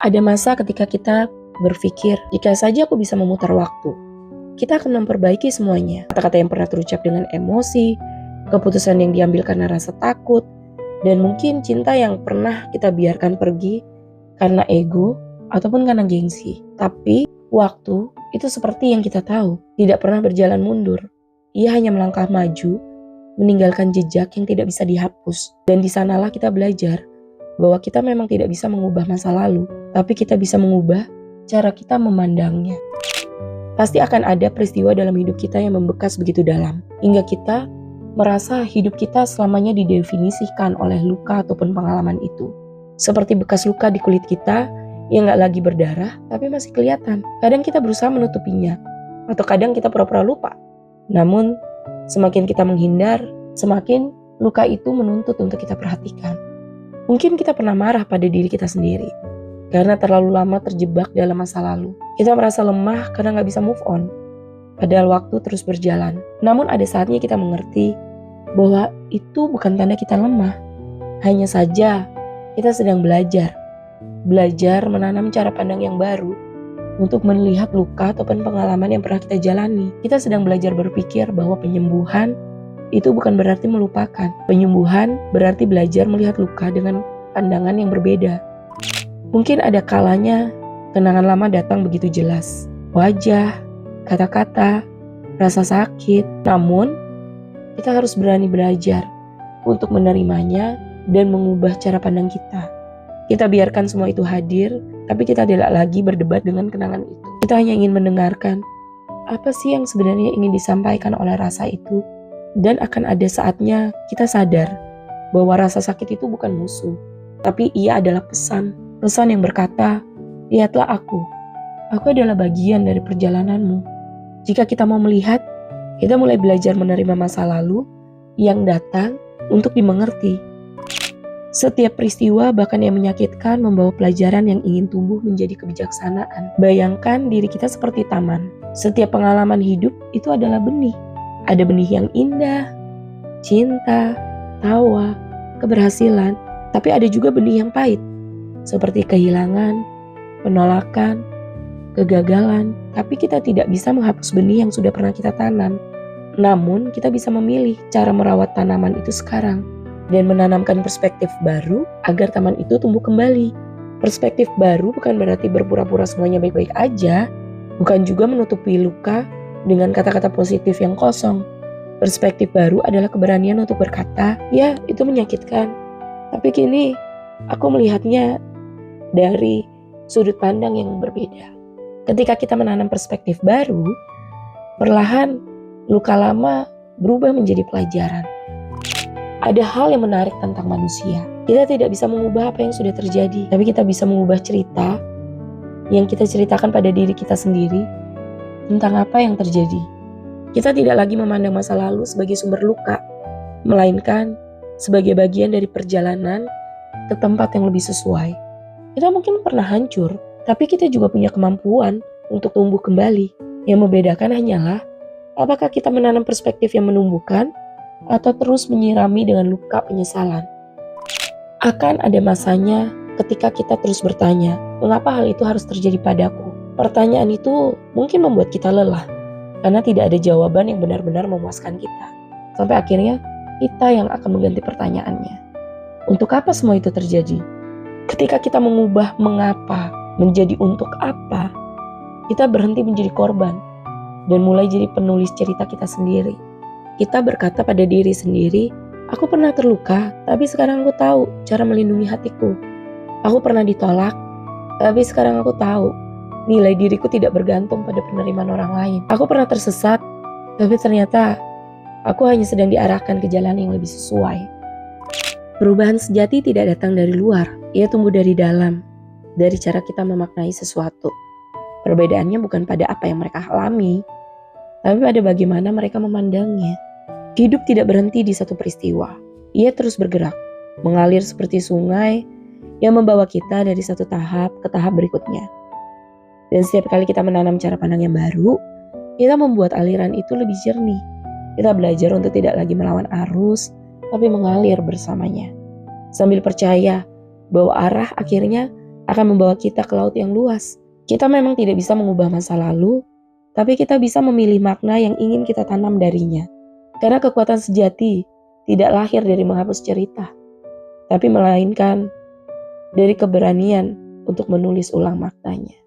Ada masa ketika kita berpikir, jika saja aku bisa memutar waktu, kita akan memperbaiki semuanya. Kata-kata yang pernah terucap dengan emosi, keputusan yang diambil karena rasa takut, dan mungkin cinta yang pernah kita biarkan pergi karena ego ataupun karena gengsi. Tapi waktu itu seperti yang kita tahu, tidak pernah berjalan mundur. Ia hanya melangkah maju, meninggalkan jejak yang tidak bisa dihapus. Dan di sanalah kita belajar bahwa kita memang tidak bisa mengubah masa lalu, tapi kita bisa mengubah cara kita memandangnya. Pasti akan ada peristiwa dalam hidup kita yang membekas begitu dalam, hingga kita merasa hidup kita selamanya didefinisikan oleh luka ataupun pengalaman itu. Seperti bekas luka di kulit kita yang gak lagi berdarah, tapi masih kelihatan. Kadang kita berusaha menutupinya, atau kadang kita pura-pura lupa. Namun, semakin kita menghindar, semakin luka itu menuntut untuk kita perhatikan. Mungkin kita pernah marah pada diri kita sendiri, karena terlalu lama terjebak dalam masa lalu. Kita merasa lemah karena gak bisa move on, padahal waktu terus berjalan. Namun ada saatnya kita mengerti bahwa itu bukan tanda kita lemah. Hanya saja kita sedang belajar menanam cara pandang yang baru untuk melihat luka ataupun pengalaman yang pernah kita jalani. Kita sedang belajar berpikir bahwa penyembuhan itu bukan berarti melupakan. Penyembuhan berarti belajar melihat luka dengan pandangan yang berbeda. Mungkin ada kalanya kenangan lama datang begitu jelas. Wajah, kata-kata, rasa sakit. Namun, kita harus berani belajar untuk menerimanya dan mengubah cara pandang kita. Kita biarkan semua itu hadir, tapi kita tidak lagi berdebat dengan kenangan itu. Kita hanya ingin mendengarkan apa sih yang sebenarnya ingin disampaikan oleh rasa itu. Dan akan ada saatnya kita sadar bahwa rasa sakit itu bukan musuh, tapi ia adalah pesan yang berkata, lihatlah aku adalah bagian dari perjalananmu. Jika kita mau melihat, kita mulai belajar menerima masa lalu yang datang untuk dimengerti. Setiap peristiwa bahkan yang menyakitkan membawa pelajaran yang ingin tumbuh menjadi kebijaksanaan. Bayangkan diri kita seperti taman. Setiap pengalaman hidup itu adalah benih. Ada benih yang indah, cinta, tawa, keberhasilan. Tapi ada juga benih yang pahit, seperti kehilangan, penolakan, kegagalan. Tapi kita tidak bisa menghapus benih yang sudah pernah kita tanam. Namun kita bisa memilih cara merawat tanaman itu sekarang dan menanamkan perspektif baru agar taman itu tumbuh kembali. Perspektif baru bukan berarti berpura-pura semuanya baik-baik aja, bukan juga menutupi luka dengan kata-kata positif yang kosong. Perspektif baru adalah keberanian untuk berkata, ya itu menyakitkan, tapi kini aku melihatnya dari sudut pandang yang berbeda. Ketika kita menanam perspektif baru, perlahan luka lama berubah menjadi pelajaran. Ada hal yang menarik tentang manusia. Kita tidak bisa mengubah apa yang sudah terjadi, tapi kita bisa mengubah cerita yang kita ceritakan pada diri kita sendiri tentang apa yang terjadi. Kita tidak lagi memandang masa lalu sebagai sumber luka, melainkan sebagai bagian dari perjalanan ke tempat yang lebih sesuai. Kita mungkin pernah hancur, tapi kita juga punya kemampuan untuk tumbuh kembali. Yang membedakan hanyalah apakah kita menanam perspektif yang menumbuhkan atau terus menyirami dengan luka penyesalan. Akan ada masanya ketika kita terus bertanya, mengapa hal itu harus terjadi padaku? Pertanyaan itu mungkin membuat kita lelah, karena tidak ada jawaban yang benar-benar memuaskan kita. Sampai akhirnya kita yang akan mengganti pertanyaannya. Untuk apa semua itu terjadi? Ketika kita mengubah mengapa menjadi untuk apa, kita berhenti menjadi korban dan mulai jadi penulis cerita kita sendiri. Kita berkata pada diri sendiri, aku pernah terluka, tapi sekarang aku tahu cara melindungi hatiku. Aku pernah ditolak, tapi sekarang aku tahu nilai diriku tidak bergantung pada penerimaan orang lain. Aku pernah tersesat, tapi ternyata aku hanya sedang diarahkan ke jalan yang lebih sesuai. Perubahan sejati tidak datang dari luar, ia tumbuh dari dalam, dari cara kita memaknai sesuatu. Perbedaannya bukan pada apa yang mereka alami, tapi pada bagaimana mereka memandangnya. Hidup tidak berhenti di satu peristiwa. Ia terus bergerak, mengalir seperti sungai yang membawa kita dari satu tahap ke tahap berikutnya. Dan setiap kali kita menanam cara pandang yang baru, kita membuat aliran itu lebih jernih. Kita belajar untuk tidak lagi melawan arus, tapi mengalir bersamanya. Sambil percaya bahwa arah akhirnya akan membawa kita ke laut yang luas. Kita memang tidak bisa mengubah masa lalu, tapi kita bisa memilih makna yang ingin kita tanam darinya. Karena kekuatan sejati tidak lahir dari menghapus cerita, tapi melainkan dari keberanian untuk menulis ulang maknanya.